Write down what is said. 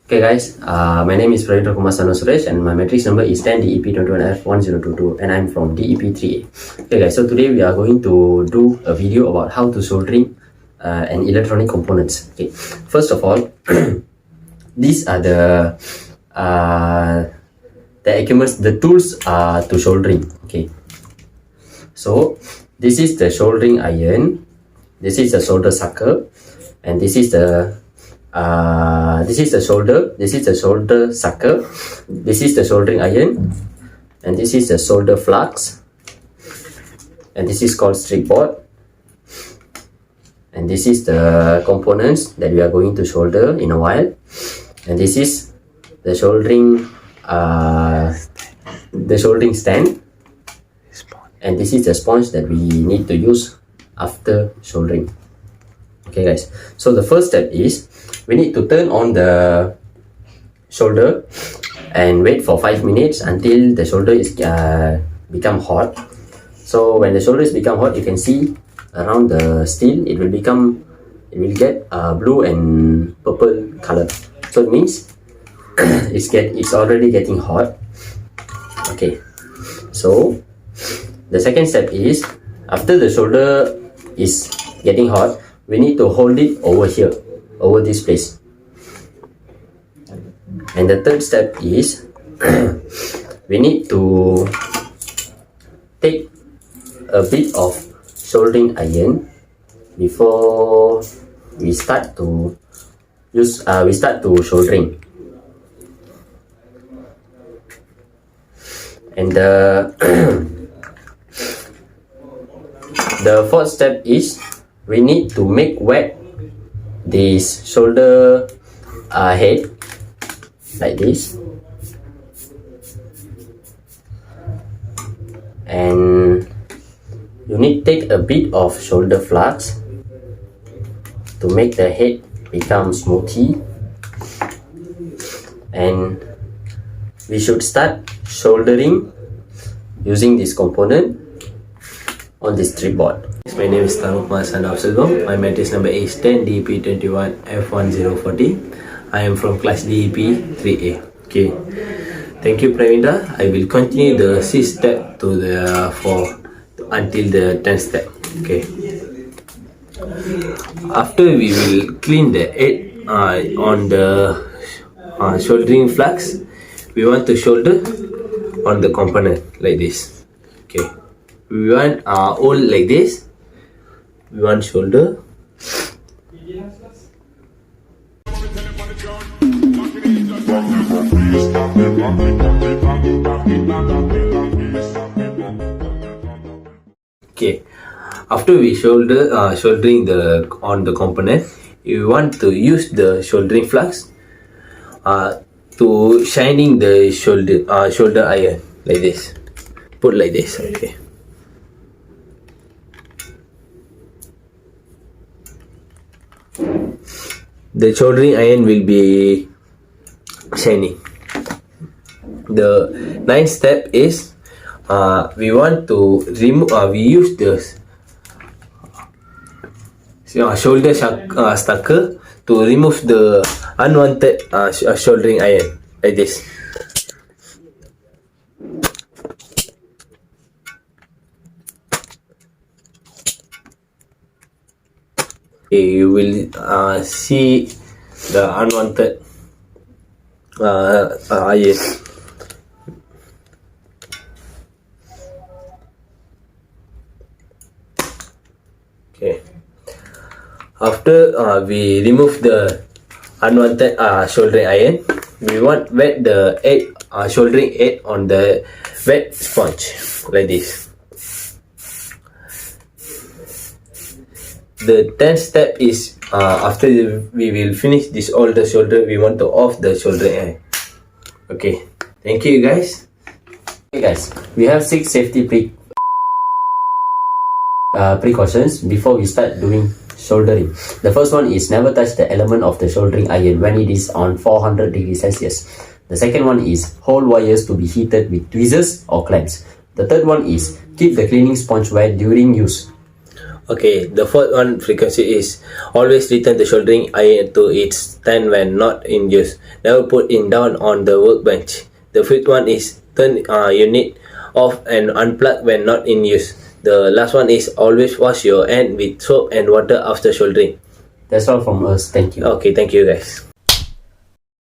Okay guys, my name is Praveen Kumar Suresh and my matrix number is 10 DEP21F1022 and I'm from DEP3A. Okay guys, so today we are going to do a video about how to soldering and electronic components. Okay, first of all, these are the equipments, the tools to soldering. Okay, so this is the soldering iron, this is the solder sucker, and this is the solder, this is the solder sucker, this is the soldering iron, and this is the solder flux, and this is called strip board, and this is the components that we are going to solder in a while, and this is the soldering stand, and this is the sponge that we need to use after soldering. Okay guys, so the first step is we need to turn on the solder and wait for 5 minutes until the solder is become hot. So when the solder is become hot, you can see around the steel it will get blue and purple color. So it means it's already getting hot. Okay, so the second step is after the solder is getting hot, we need to hold it over here, over this place. And the third step is we need to take a bit of soldering iron before we start to soldering. And the fourth step is we need to make wet this solder head like this, and you need to take a bit of solder flux to make the head become smoothy, and we should start soldering using this component on this strip board. My name is Tarukma Sandav. My matrix number is 10 DEP21F1040. I am from class DEP3A. Okay. Thank you, Pravinda. I will continue the 6th step to the 4 until the 10th step. Okay. After we will clean the head on the soldering flux, we want to solder on the component like this. Okay. We want all like this. We want shoulder. Okay, after we soldering on the component, you want to use the soldering flux to shining the shoulder iron like this. Put like this. Okay. The soldering iron will be shining. The 9th step is we want to remove. We use the solder sucker to remove the unwanted soldering iron like this. You will see the unwanted iron. Okay. After we remove the unwanted soldering iron, we want wet the soldering head on the wet sponge like this. The 10th step is after we will finish this all the solder, we want to off the soldering iron. Okay, thank you guys. Okay guys, we have 6 safety precautions before we start doing soldering. The first one is never touch the element of the soldering iron when it is on 400 degrees Celsius. The second one is hold wires to be heated with tweezers or clamps. The third one is keep the cleaning sponge wet during use. Okay, the fourth one frequency is always return the soldering iron to its stand when not in use. Never put it down on the workbench. The fifth one is turn unit off and unplug when not in use. The last one is always wash your hand with soap and water after soldering. That's all from us. Thank you. Okay, thank you guys.